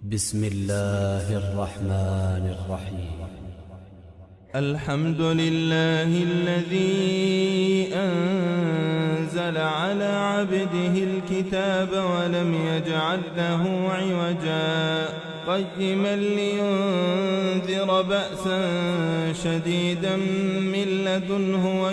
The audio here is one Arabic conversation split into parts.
بسم الله الرحمن الرحيم. الحمد لله الذي أنزل على عبده الكتاب ولم يجعل له عوجا قيما لينذر بأسا شديدا من لدنه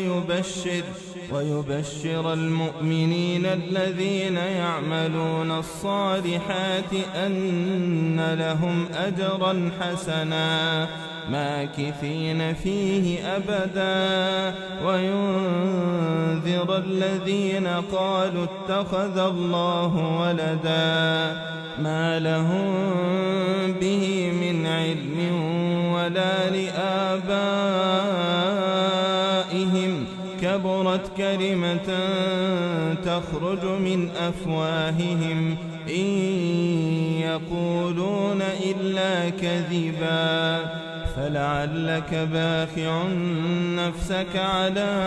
ويبشر المؤمنين الذين يعملون الصالحات أن لهم أجرا حسنا ماكثين فيه أبدا وينذر الذين قالوا اتخذ الله ولدا ما لهم به من علم ولا لآبائهم كبرت كلمة تخرج من أفواههم إن يقولون إلا كذبا فلعلك باخع نفسك على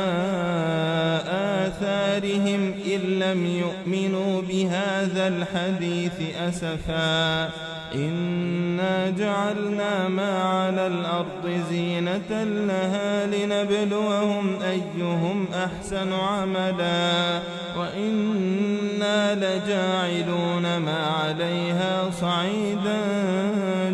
آثارهم إن لم يؤمنوا بهذا الحديث أسفا إنا جعلنا ما على الأرض زينة لها لنبلوهم أيهم أحسن عملا وإنا لجاعلون ما عليها صعيدا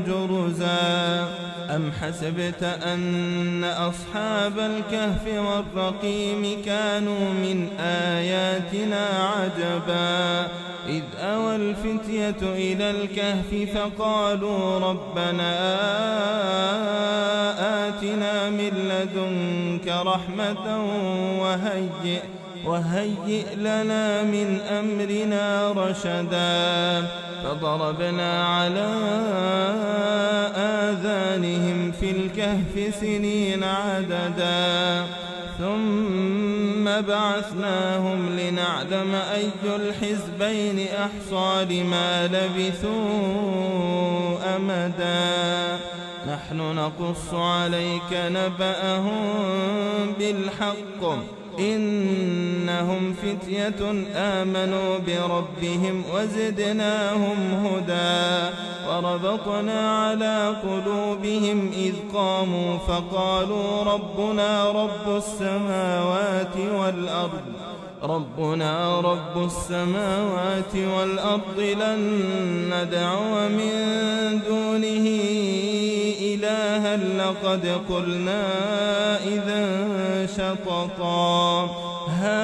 جرزا أم حسبت أن أصحاب الكهف والرقيم كانوا من آياتنا عجبا إذ أوى الفتية إلى الكهف فقالوا ربنا آتنا من لدنك رحمة وهيئ لنا من أمرنا رشدا فضربنا على آذانهم في الكهف سنين عددا ثم بعثناهم لنعلم أي الحزبين أحصى لما لبثوا أمدا نحن نقص عليك نبأهم بالحق إنهم فتية آمنوا بربهم وزدناهم هدى وربطنا على قلوبهم إذ قاموا فقالوا ربنا رب السماوات والأرض لن ندعو من دونه إلها لقد قلنا إذا شططا هؤلاء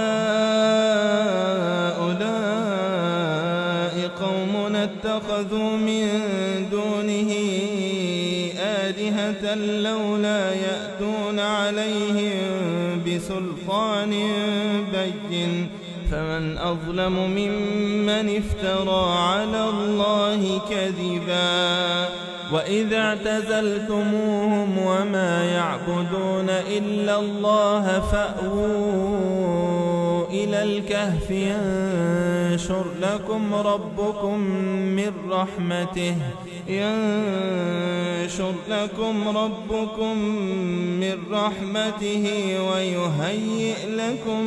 قومنا اتخذوا من دونه آلهة لولا يأتون عليهم بسلطان بين فمن أظلم ممن افترى على الله كذبا وإذا اعتزلتموهم وما يعبدون إلا الله فأووا إلى الكهف ينشر لكم ربكم من رحمته ويهيئ لكم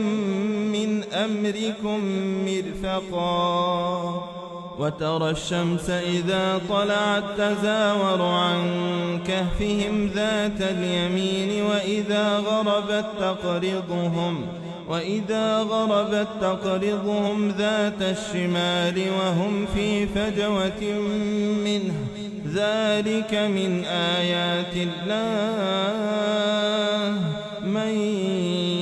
من أمركم مرفقا وترى الشمس إذا طلعت تزاور عن كهفهم ذات اليمين وإذا غربت تقرضهم ذات الشمال وهم في فجوة منه ذلك من آيات الله من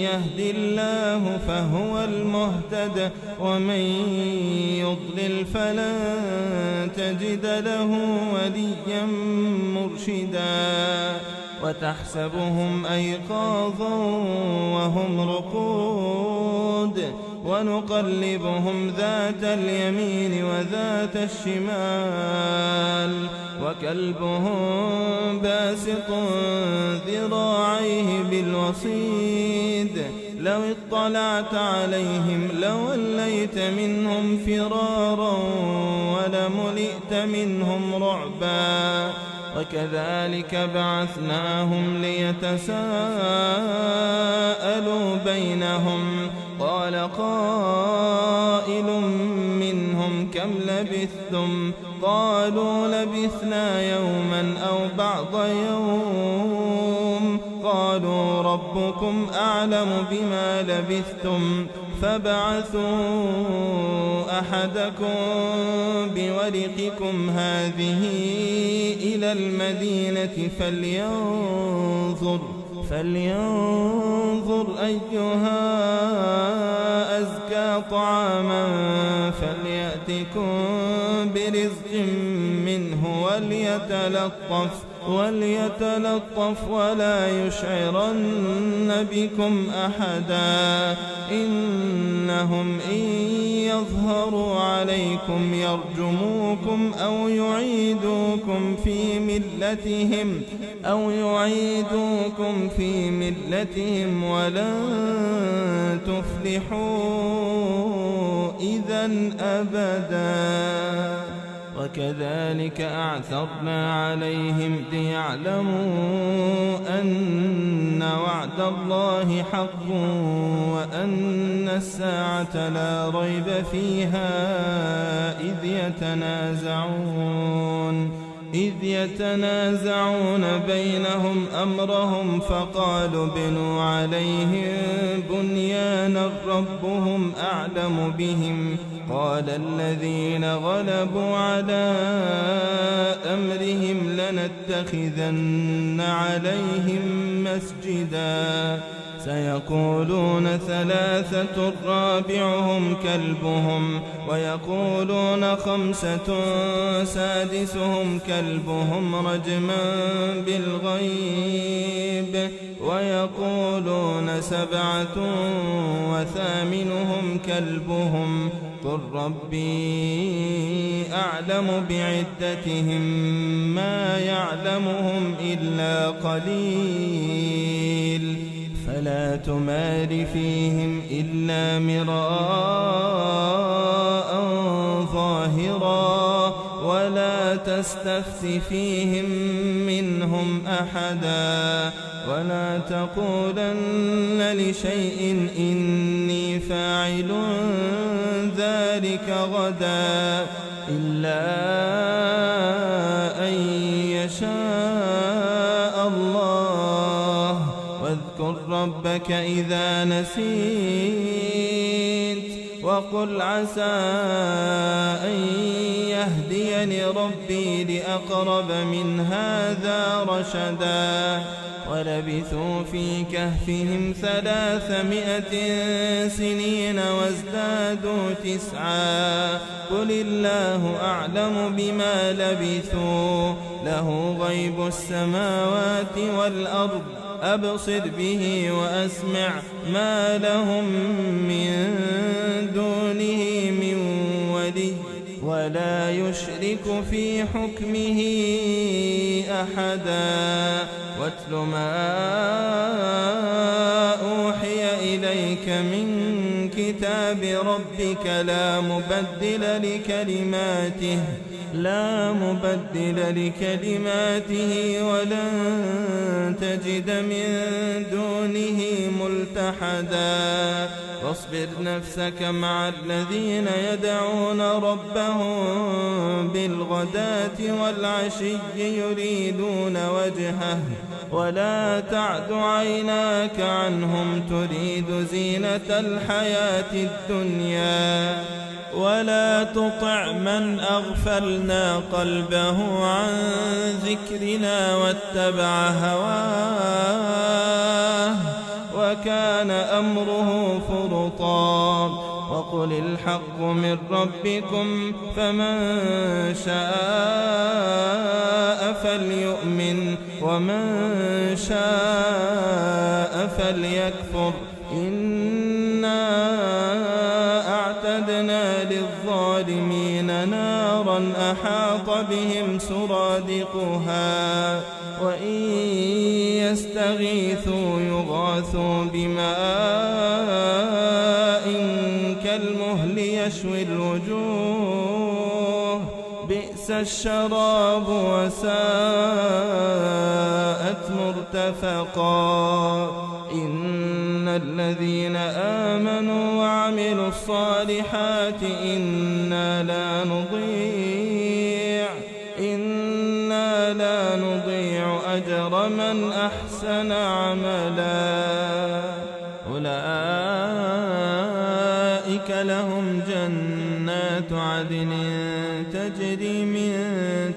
يهد الله فهو المهتد ومن يضلل فلن تجد له وليا مرشدا وتحسبهم أيقاظا وهم رقود ونقلبهم ذات اليمين وذات الشمال وكلبهم باسط ذراعيه بالوصيد لو اطلعت عليهم لوليت منهم فرارا ولملئت منهم رعبا وكذلك بعثناهم ليتساءلوا بينهم قال قائل منهم منهم كم لبثتم قالوا لبثنا يوما أو بعض يوم قالوا ربكم أعلم بما لبثتم فابعثوا أحدكم بورقكم هذه إلى المدينة فلينظر أيها أزكى طعاما فليأتكم برزق منه وليتلطف ولا يشعرن بكم أحدا إنهم إن يظهروا عليكم يرجموكم أو يعيدوكم في ملتهم ولن تفلحوا إذن أبدا وكذلك أعثرنا عليهم ليعلموا أن وعد الله حق وأن الساعة لا ريب فيها إذ يتنازعون بينهم أمرهم فقالوا بنوا عليهم بنيانا ربهم أعلم بهم قال الذين غلبوا على أمرهم لنتخذن عليهم مسجدا سيقولون ثلاثة رابعهم كلبهم ويقولون خمسة سادسهم كلبهم رجما بالغيب ويقولون سبعة وثامنهم كلبهم قل ربي أعلم بعدتهم ما يعلمهم إلا قليل فلا تمار فيهم إلا مراء ظاهرا ولا تستفت فيهم منهم أحدا ولا تقولن لشيء إني فاعل ذلك غدا إلا أن يشاء الله واذكر ربك إذا نسيت وقل عسى أن يهديني ربي لأقرب من هذا رشدا ولبثوا في كهفهم 300 سنين وازدادوا 9 قل الله أعلم بما لبثوا له غيب السماوات والأرض أبصر به وأسمع ما لهم من دونه من ولي ولا يشرك في حكمه أحدا واتل ما أوحي إليك من كتاب ربك لا مبدل لكلماته ولن تجد من دونه ملتحدا واصبر نفسك مع الذين يدعون ربهم بالغداة والعشي يريدون وجهه ولا تعد عيناك عنهم تريد زينة الحياة الدنيا ولا تطع من أغفلنا قلبه عن ذكرنا واتبع هواه وكان أمره فرطا وقل الحق من ربكم فمن شاء فليؤمن ومن شاء فليكفر إنا أعتدنا للظالمين نارا أحاط بهم سرادقها وإن يستغيثوا يغاثوا بماء كالمهل يشوي الوجوه بئس الشراب وساءت مرتفقا إن الذين آمنوا وعملوا الصالحات إنا إنا لا نضيع أجر من أحسن عملا أولئك لهم جنات عدن تجري من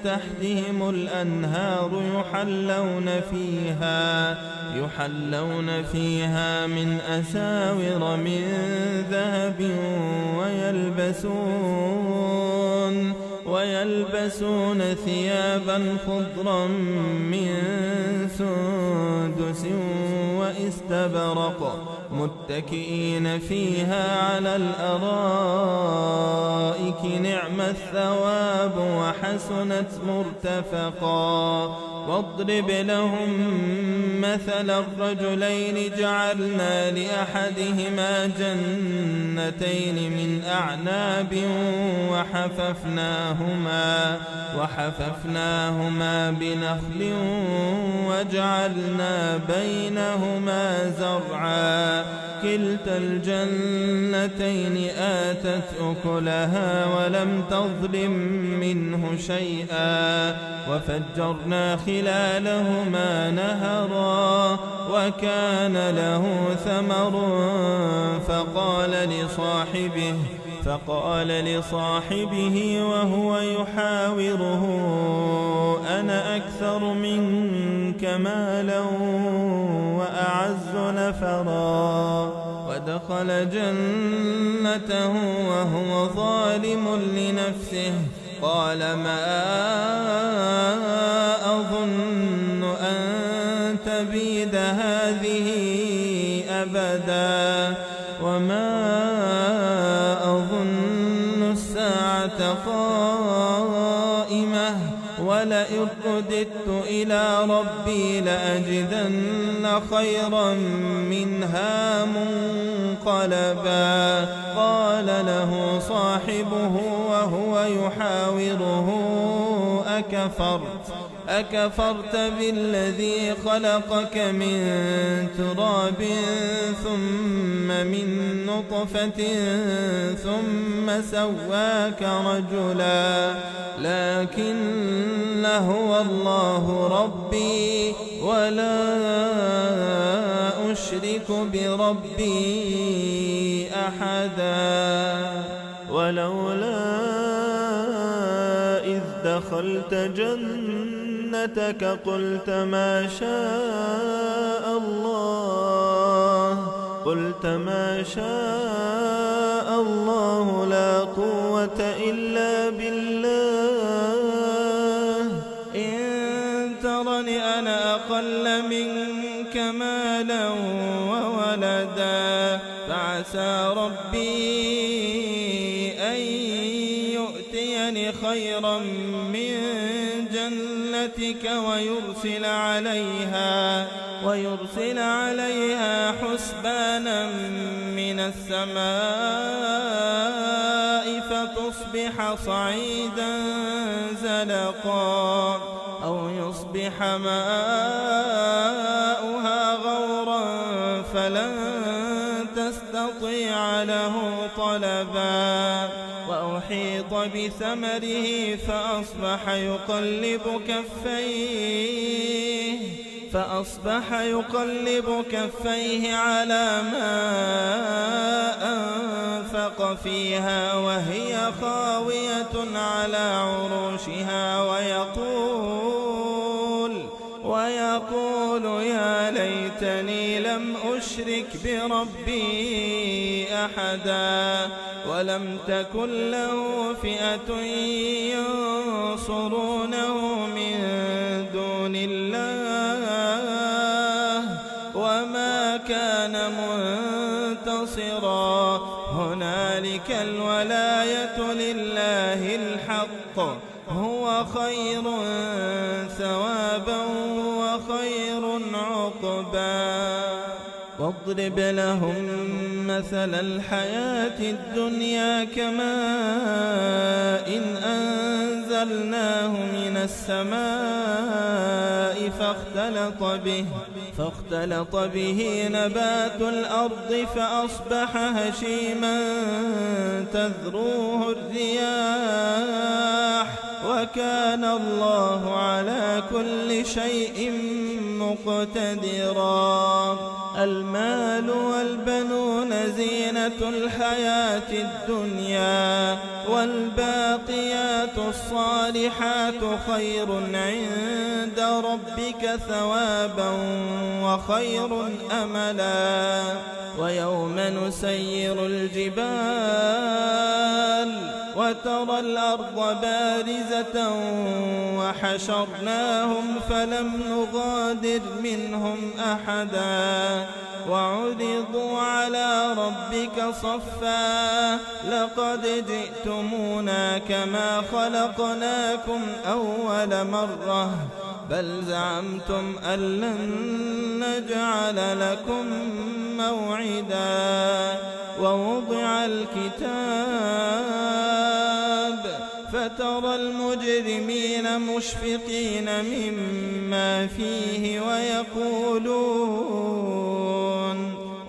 تحتهم الأنهار يحلون فيها من أساور من ذهب ويلبسون ثيابا خضرا من سندس واستبرق متكئين فيها على الأرائك نعم الثواب وحسنت مرتفقا واضرب لهم مثل الرجلين جعلنا لأحدهما جنتين من أعناب وحففناهما بنخل وجعلنا بينهما زرعا كلتا الجنتين آتت أكلها ولم تظلم منه شيئا وفجرنا خلالهما نهرا وكان له ثمر فقال لصاحبه وهو يحاوره أنا أكثر منك مالا وأعز نفرا ودخل جنته وهو ظالم لنفسه قال ما أظن أن تبيد هذه أبدا وما أظن الساعة قائمة ولئن رددت إلى ربي لأجدن خيرا منها منقلبا قال له صاحبه وهو يحاوره أكفرت بالذي خلقك من تراب ثم من نطفة ثم سواك رجلا لكن هو الله ربي ولا أشرك بربي أحدا ولولا إذ دخلت جنتك قلت ما شاء الله لا قوة إلا بالله إن ترني أنا أقل منك مالا وولدا فعسى ربي أن يؤتيني خيرا من جنتك ويرسل عليها حسبانا من السماء فتصبح صعيدا زلقا أو يصبح ماؤها غورا فلن تستطيع له طلبا وأحيط بثمره فأصبح يقلب كفيه على ما أنفق فيها وهي خاوية على عروشها ويقول يا ليتني لم أشرك بربي أحدا ولم تكن له فئة ينصرونه من دون الله وما كان منتصرا هنالك الولاية لله الحق هو خير ثوابا وخير عقبا واضرب لهم مثل الحياة الدنيا كماء إن أنزلناه من السماء فاختلط به نبات الأرض فأصبح هشيما تذروه الرياح وكان الله على كل شيء مقتدرا. المال والبنون زينة الحياة الدنيا والباقيات الصالحات خير عند ربك ثوابا وخير أملا. ويوم نسير الجبال وترى الأرض بارزة وحشرناهم فلم نغادر منهم أحدا وعرضوا على ربك صفا لقد جئتمونا كما خلقناكم أول مرة بل زعمتم أن لن نجعل لكم موعدا. ووضع الكتاب فترى المجرمين مشفقين مما فيه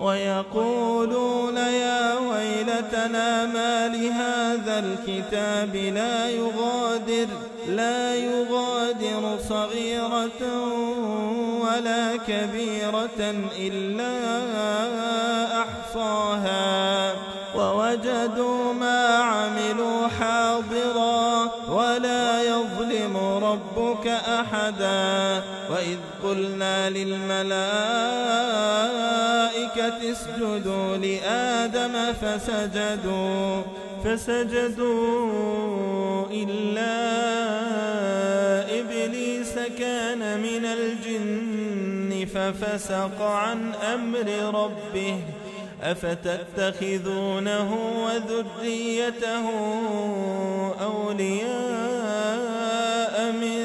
ويقولون يا ويلتنا ما لهذا الكتاب لا يغادر صغيرة ولا كبيرة إلا أحصاها ووجدوا ما عملوا حاضرا ولا يظلم ربك أحدا. وإذ قلنا للملائكة اسجدوا لآدم فسجدوا إلا إبليس كان من الجن ففسق عن أمر ربه أفتتخذونه وذريته أولياء من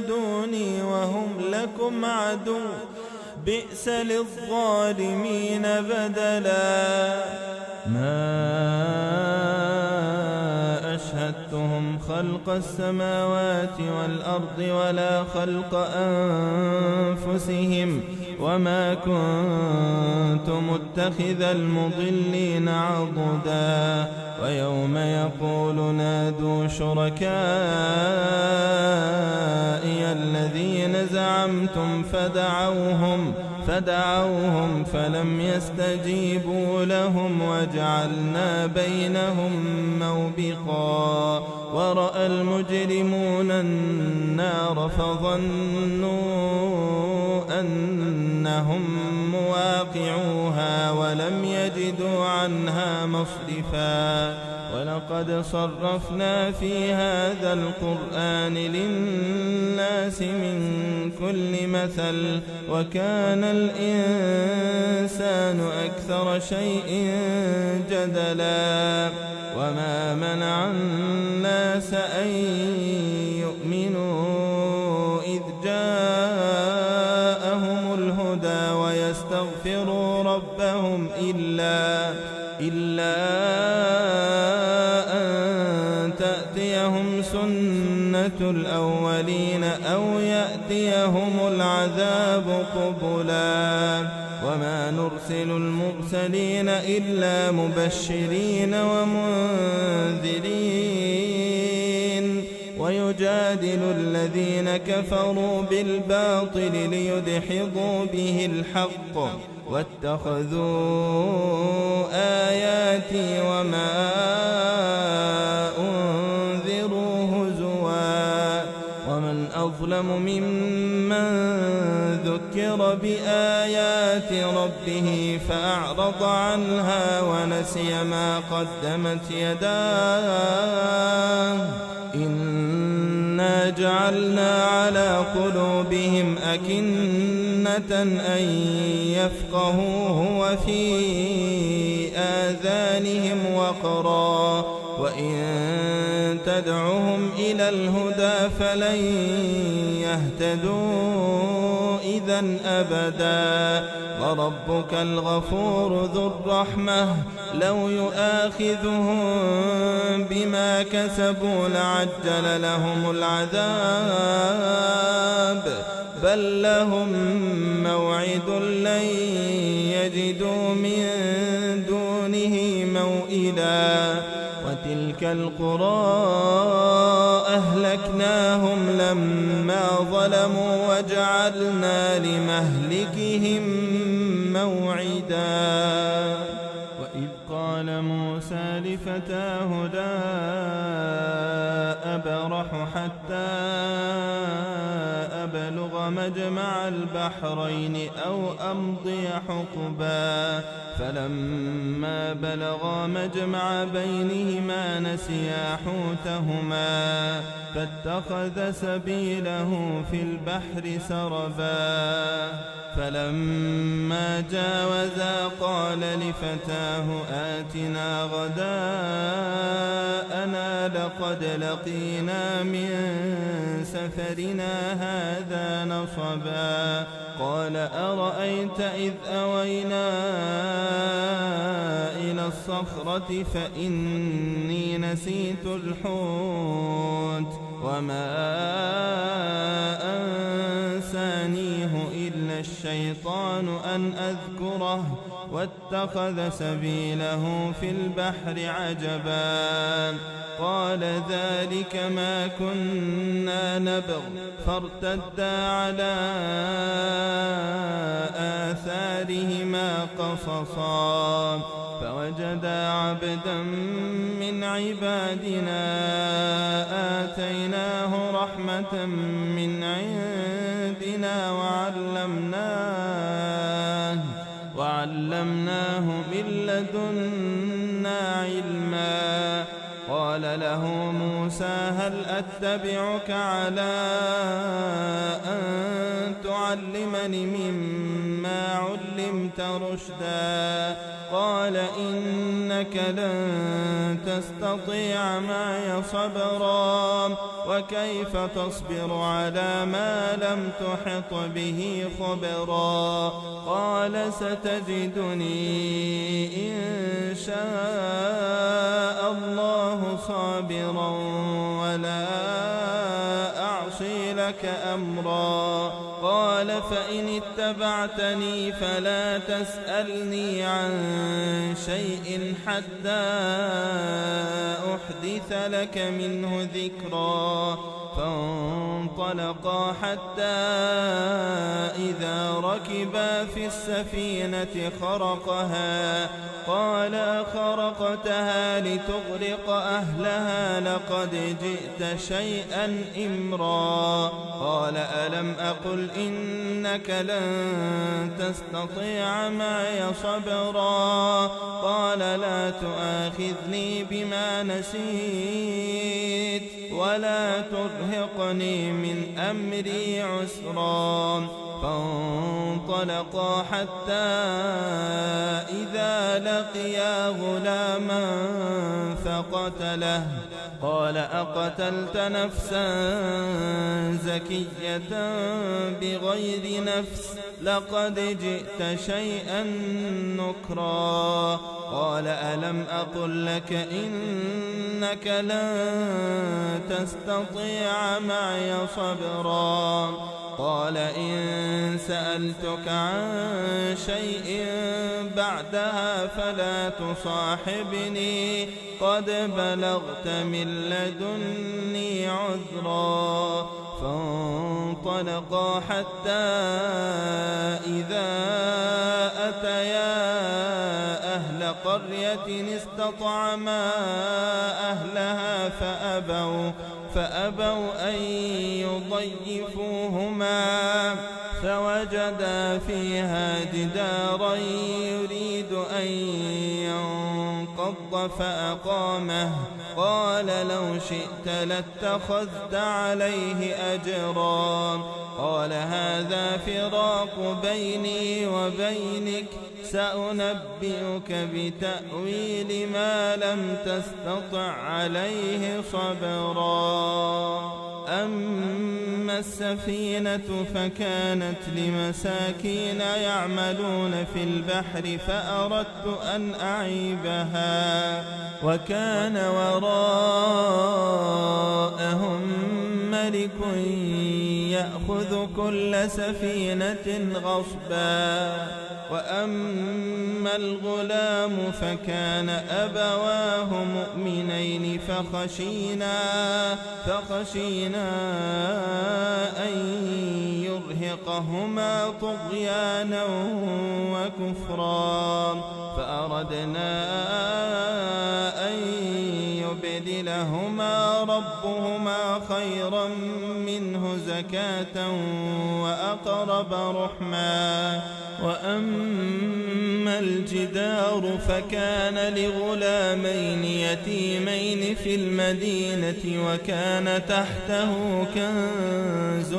دوني وهم لكم عدو بئس للظالمين بدلا. ما أشهدتهم خلق السماوات والأرض ولا خلق أنفسهم وما كنت متخذ المضلين عضدا. ويوم يقول نادوا شركائي الذين زعمتم فدعوهم فلم يستجيبوا لهم وجعلنا بينهم موبقا. ورأى المجرمون النار فظنوا أنهم مواقعوها ولم يجدوا عنها مصرفا. ولقد صرفنا في هذا القرآن للناس من كل مثل وكان الإنسان أكثر شيء جدلا. وما منع الناس أن يؤمنوا إذ جاءهم الهدى ويستغفروا ربهم إلا أن تأتيهم سنة الأولين أو يأتيهم العذاب قبلا. وما نرسل المرسلين إلا مبشرين ومنذرين ويجادل الذين كفروا بالباطل ليدحضوا به الحق واتخذوا آياتي وما أنذروا هزوا. ومن أظلم ممن ذكر بآيات ربه فأعرض عنها ونسي ما قدمت يداه إنا جعلنا على قلوبهم أكنة أن يفقهوه وفي آذانهم وقرا وإن تدعهم إلى الهدى فلن يهتدوا إذا أبدا. وربك الغفور ذو الرحمة لو يؤاخذهم بما كسبوا لعجل لهم العذاب بل لهم موعد لن يجدوا من دونه موئلا. وتلك القرى أهلكناهم لما ظلموا وجعلنا لمهلكهم موعدا. وإذ قال موسى لفتاه لا أبرح حتى أبلغ مجمع البحرين أو أمضي حقبا. فلما بلغا مجمع بينهما نسيا حوتهما فاتخذ سبيله في البحر سربا. فلما جاوزا قال لفتاه آتنا غداءنا لقد لقينا من سفرنا هذا نصبا. قال أرأيت إذ أوينا إلى الصخرة فإني نسيت الحوت وما أنسانيه إلا الشيطان أن أذكره واتخذ سبيله في البحر عجبا. قال ذلك ما كنا نبغ فارتدا على آثارهما قصصا. فوجدا عبدا من عبادنا آتيناه رحمة من عندنا وعلمناه من لدنا علما. قال له موسى هل أتبعك على أن تعلمني مما علمت رشدا. قال إنك لن تستطيع معي صبرا وكيف تصبر على ما لم تحط به خبرا. قال ستجدني إن شاء الله صابرا ولا أعصي لك أمرا. قال فإن اتبعتني فلا تسألني عن شيء حتى أحدث لك منه ذكرا. فانطلقا حتى إذا ركبا في السفينة خرقها قال خرقتها لتغرق أهلها لقد جئت شيئا إمرا. قال ألم أقل إنك لن تستطيع معي صبرا. قال لا تؤاخذني بما نسيت ولا ترهقني من أمري عسرا. فانطلقا حتى إذا لقيا غلاما فقتله. قال أقتلت نفسا زكية بغير نفس لقد جئت شيئا نكرا. قال ألم أقل لك إنك لن تستطيع معي صبرا. قال إن سألتك عن شيء بعدها فلا تصاحبني قد بلغت من لدني عذرا. فانطلقا حتى إذا أتيا أهل قرية استطعما أهلها فأبوا أن يضيفوهما فوجدا فيها جدارا يريد أن ينقض فأقامه قال لو شئت لاتخذت عليه أجرا. قال هذا فراق بيني وبينك، سأنبئك بتأويل ما لم تستطع عليه صبرا. أما السفينة فكانت لمساكين يعملون في البحر فأردت أن أعيبها، وكان وراءهم ملك يأخذ كل سفينة غصبا. وأما الغلام فكان أبواه مؤمنين فخشينا أن يرهقهما طغيانا وكفرا، فأردنا أن يبدلهما ربهما خيرا منه زكاة وأقرب رحما. وأما الجدار فكان لغلامين يتيمين في المدينة وكان تحته كنز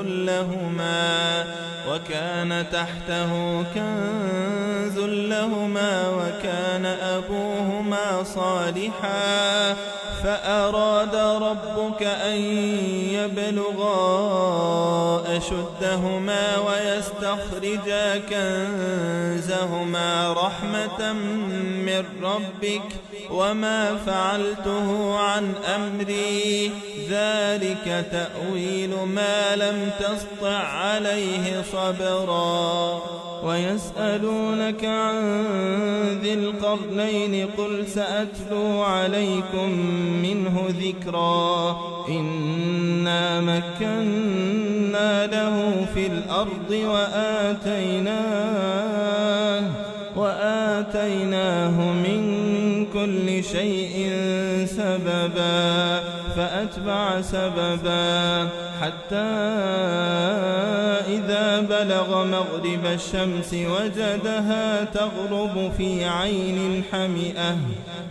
لهما وكان أبوهما صالحا، فأراد ربك أن يبلغا أشدهما ويستخرجا كنزهما رحمة من ربك، وما فعلته عن أمري، ذلك تأويل ما لم تسطع عليه صبرا. ويسألونك عن ذي القرنين قل سأتلو عليكم منه ذكرا. إنا مكنا له في الأرض وآتيناه من كل شيء سببا، فأتبع سببا حتى إذا بلغ مغرب الشمس وجدها تغرب في عين حمئة،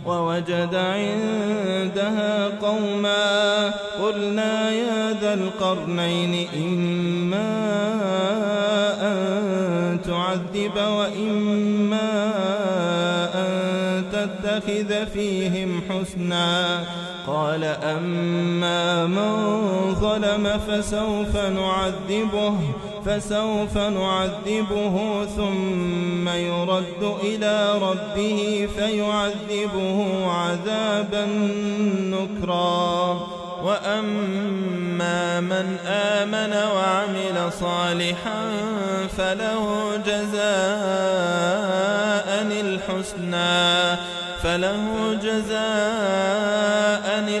ووجد عندها قوما، قلنا يا ذا القرنين إما أن تعذب وإما أن تتخذ فيهم حسنا. قال أما من ظلم فسوف نعذبه ثم يرد إلى ربه فيعذبه عذابا نكرا. وأما من آمن وعمل صالحا فله جزاء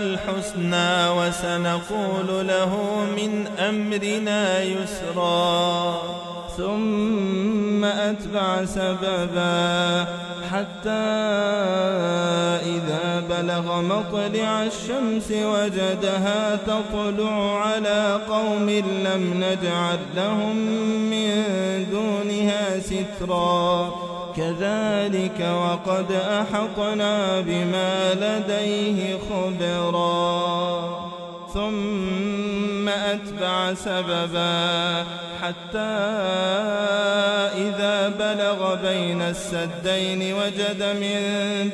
الحسنى وسنقول له من أمرنا يسرا. ثم أتبع سببا حتى إذا بلغ مطلع الشمس وجدها تطلع على قوم لم نجعل لهم من دونها سترا، كذلك وقد أحطنا بما لديه خبرا. ثم أتبع سببا حتى إذا بلغ بين السدين وجد من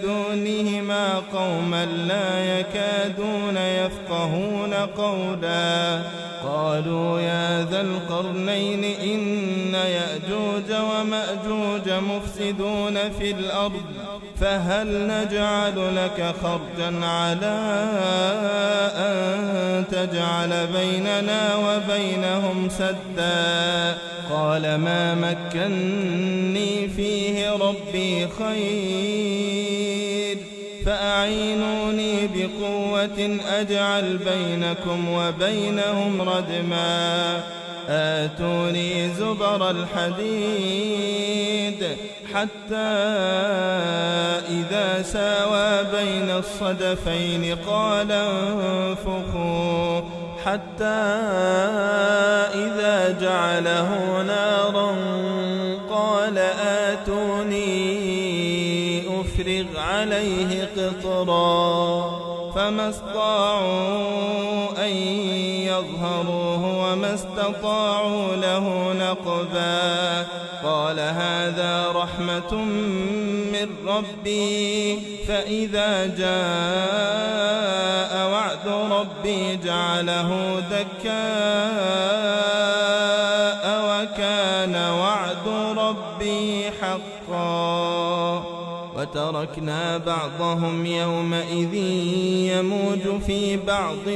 دونهما قوما لا يكادون يفقهون قولا. قالوا يا ذا القرنين إن يأجوج ومأجوج مفسدون في الأرض فهل نجعل لك خرجا على أن تجعل بيننا وبينهم سدا. قال ما مكني فيه ربي خير فأعينوني بقوة أجعل بينكم وبينهم ردما. آتوني زبر الحديد حتى إذا ساوى بين الصدفين قال انفخوا حتى إذا جعله نارا قال آتوني أفرغ عليه قطرا. فما استطاعوا أن يظهروه وما استطاعوا له نقبا قال هذا رحمة من ربي فإذا جاء وعد ربي جعله دكاء وكان وعد ربي حقا وتركنا بعضهم يومئذ يموج في بعض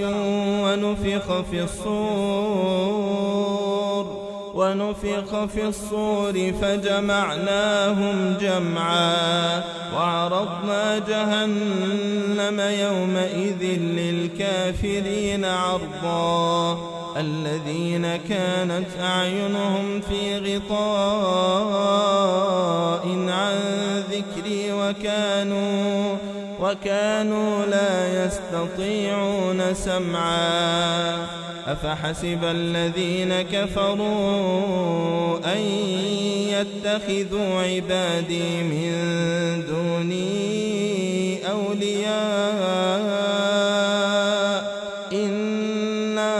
ونفخ في الصور فجمعناهم جمعا وعرضنا جهنم يومئذ للكافرين عرضا الذين كانت أعينهم في غطاء عن ذكري وكانوا لا يستطيعون سمعا أفحسب الذين كفروا أن يتخذوا عبادي من دوني أولياء إنا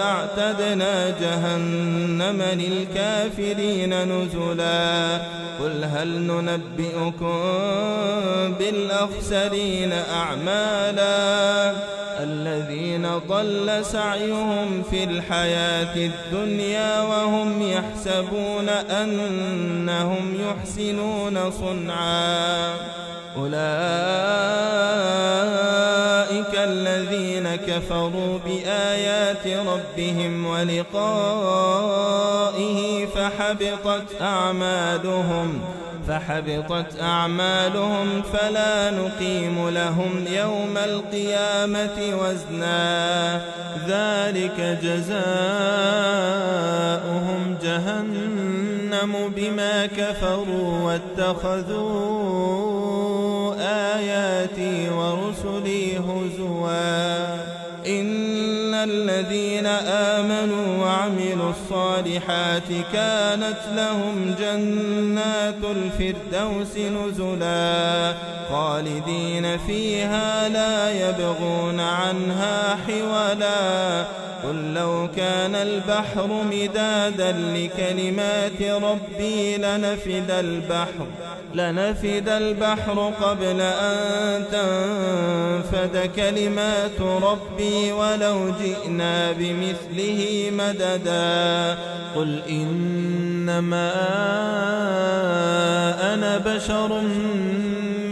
أعتدنا جهنم للكافرين نزلا قل هل ننبئكم بالأخسرين أعمالا الذين ضل سعيهم في الحياة الدنيا وهم يحسبون أنهم يحسنون صنعا أولئك الذين كفروا بآيات ربهم ولقائه فحبطت أعمالهم فلا نقيم لهم يوم القيامة وزنا ذلك جزاؤهم جهنم بما كفروا واتخذوا آياتي ورسلي هزوا إن الذين آمنوا وعملوا الصالحات كانت لهم جنات الفردوس نزلا خالدين فيها لا يبغون عنها حولا قل لو كان البحر مدادا لكلمات ربي لنفد البحر قبل أن تنفد كلمات ربي ولو جئنا بمثله مددا قل إنما أنا بشر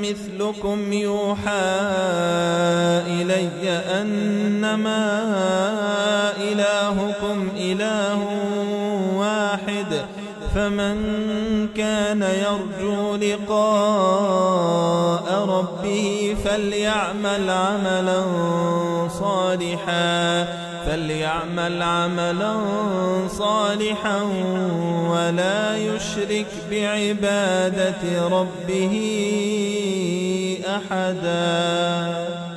مثلكم يوحى إلي أنما إلهكم إله واحد فمن كان يرجو لقاء ربه فليعمل عملا صالحا ولا يشرك بعبادة ربه أحدا.